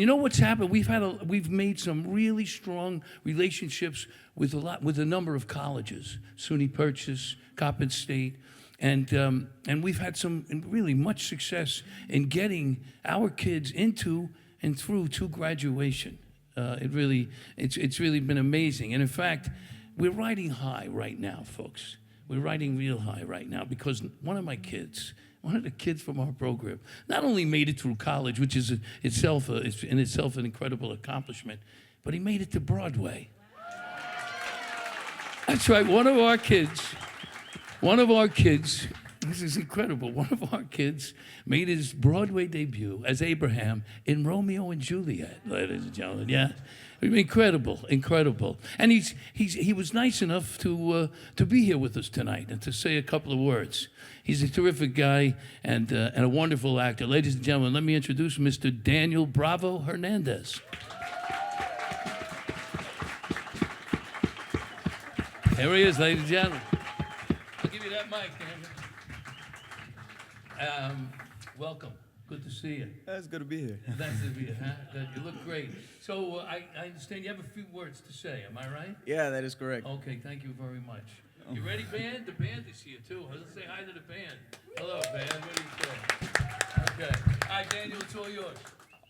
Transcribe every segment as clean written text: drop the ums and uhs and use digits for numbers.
You know what's happened? We've made some really strong relationships with a number of colleges, SUNY Purchase, Coppin State, and we've had some really much success in getting our kids into and through to graduation. It's really been amazing. And in fact, we're riding high right now, folks. We're riding real high right now because one of the kids from our program not only made it through college, which is in itself an incredible accomplishment, but he made it to Broadway. That's right, one of our kids, this is incredible, one of our kids made his Broadway debut as Abraham in Romeo and Juliet, ladies and gentlemen, yeah. Incredible. And he was nice enough to be here with us tonight and to say a couple of words. He's a terrific guy and a wonderful actor. Ladies and gentlemen, let me introduce Mr. Daniel Bravo Hernández. Here he is, ladies and gentlemen. I'll give you that mic, Daniel. Welcome. Good to see you. It's good to be here. Nice to be here, huh? Good. You look great. So I understand you have a few words to say. Am I right? Yeah, that is correct. Okay, thank you very much. You ready, band? The band is here, too. Let's say hi to the band. Hello, band. What do you say? Okay. All right, Daniel, it's all yours.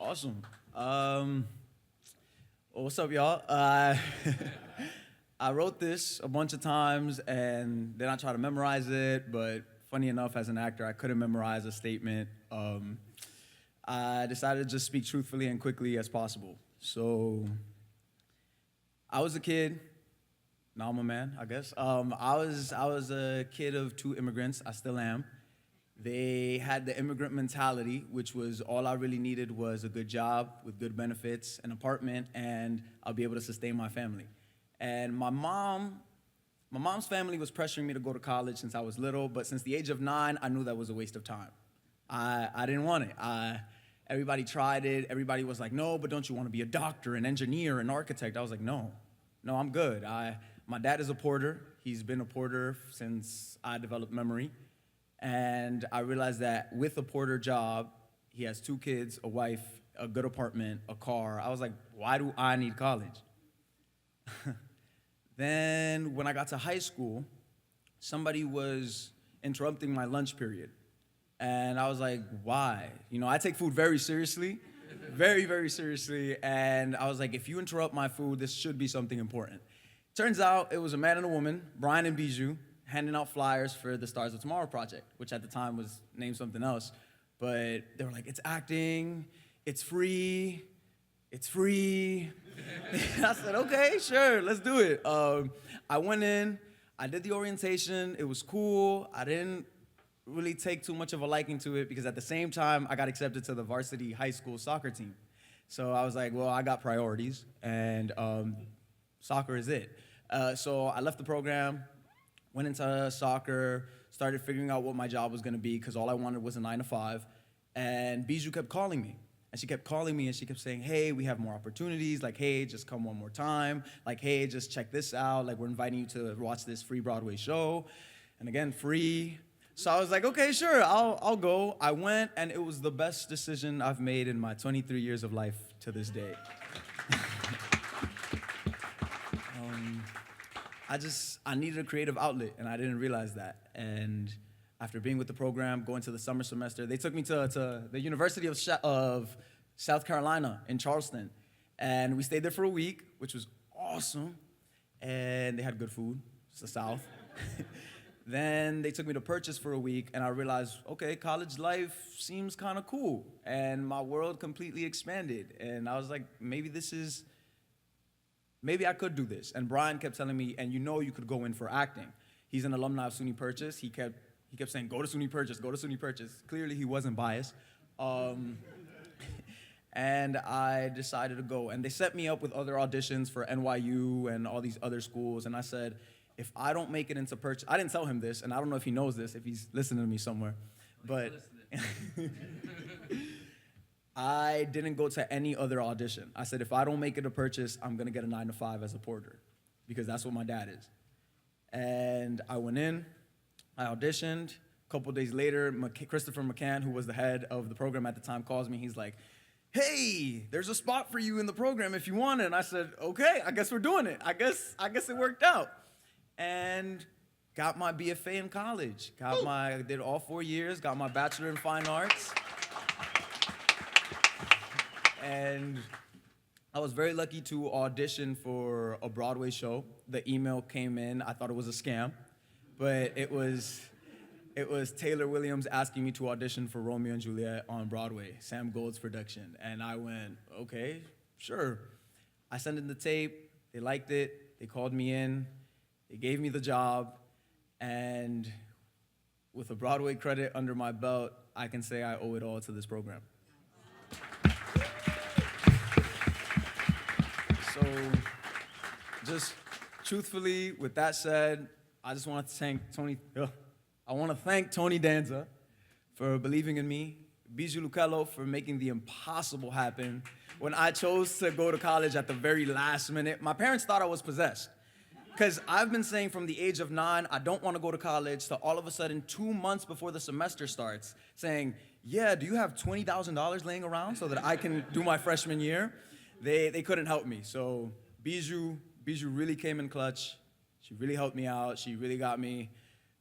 Awesome. Well, what's up, y'all? I wrote this a bunch of times, and then I tried to memorize it, but funny enough, as an actor, I couldn't memorize a statement. I decided to just speak truthfully and quickly as possible. So, I was a kid. Now I'm a man, I guess. I was a kid of two immigrants. I still am. They had the immigrant mentality, which was all I really needed was a good job with good benefits, an apartment, and I'll be able to sustain my family. And my mom's family was pressuring me to go to college since I was little, but since the age of 9, I knew that was a waste of time. I didn't want it. Everybody tried it. Everybody was like, no, but don't you want to be a doctor, an engineer, an architect? I was like, no, I'm good. My dad is a porter. He's been a porter since I developed memory. And I realized that with a porter job, he has 2 kids, a wife, a good apartment, a car. I was like, why do I need college? Then when I got to high school, somebody was interrupting my lunch period. And I was like, why? You know, I take food very seriously, very, very seriously. And I was like, if you interrupt my food, this should be something important. Turns out it was a man and a woman, Brian and Bijou, handing out flyers for the Stars of Tomorrow project, which at the time was named something else. But they were like, it's acting, it's free. I said, okay, sure, let's do it. I went in, I did the orientation, it was cool. I didn't really take too much of a liking to it because at the same time, I got accepted to the varsity high school soccer team. So I was like, well, I got priorities, and soccer is it. So I left the program, went into soccer, started figuring out what my job was gonna be because all I wanted was a 9 to 5, and Bijou kept calling me. And she kept calling me and she kept saying, hey, we have more opportunities. Like, hey, just come one more time. Like, hey, just check this out. Like, we're inviting you to watch this free Broadway show. And again, free. So I was like, okay, sure, I'll go. I went, and it was the best decision I've made in my 23 years of life to this day. I needed a creative outlet, and I didn't realize that. And after being with the program, going to the summer semester, they took me to the University of South Carolina in Charleston. And we stayed there for a week, which was awesome. And they had good food. It's the South. Then they took me to Purchase for a week, and I realized, okay, college life seems kind of cool. And my world completely expanded. And I was like, maybe I could do this. And Brian kept telling me, and you know you could go in for acting. He's an alumni of SUNY Purchase. He kept saying, go to SUNY Purchase, go to SUNY Purchase. Clearly, he wasn't biased. And I decided to go. And they set me up with other auditions for NYU and all these other schools. And I said, if I don't make it into Purchase, I didn't tell him this, and I don't know if he knows this, if he's listening to me somewhere. But I didn't go to any other audition. I said, if I don't make it to Purchase, I'm going to get a 9 to 5 as a porter, because that's what my dad is. And I went in. I auditioned. A couple days later, Christopher McCann, who was the head of the program at the time, calls me. He's like, hey, there's a spot for you in the program if you want it. And I said, okay, I guess we're doing it. I guess it worked out. And got my BFA in college. Did all 4 years, got my Bachelor in Fine Arts. And I was very lucky to audition for a Broadway show. The email came in, I thought it was a scam, but it was Taylor Williams asking me to audition for Romeo and Juliet on Broadway, Sam Gold's production. And I went, okay, sure. I sent in the tape, they liked it, they called me in, they gave me the job, and with a Broadway credit under my belt, I can say I owe it all to this program. So, just truthfully, with that said, I just want to thank Tony Danza for believing in me, Bijou Lucello for making the impossible happen. When I chose to go to college at the very last minute, my parents thought I was possessed. Because I've been saying from the age of 9, I don't want to go to college, to all of a sudden 2 months before the semester starts, saying, yeah, do you have $20,000 laying around so that I can do my freshman year? They couldn't help me. So Bijou really came in clutch. She really helped me out. She really got me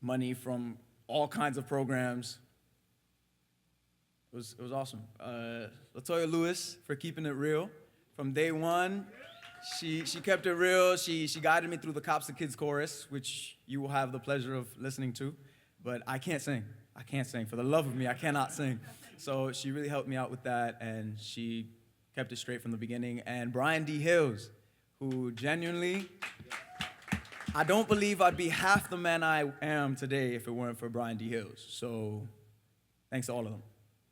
money from all kinds of programs. It was awesome. LaToya Lewis for keeping it real. From day one, she kept it real. She guided me through the Cops and Kids chorus, which you will have the pleasure of listening to. But I can't sing. I can't sing. For the love of me, I cannot sing. So she really helped me out with that, and she kept it straight from the beginning. And Brian D. Hills, who genuinely, I don't believe I'd be half the man I am today if it weren't for Brian D. Hills. So thanks to all of them.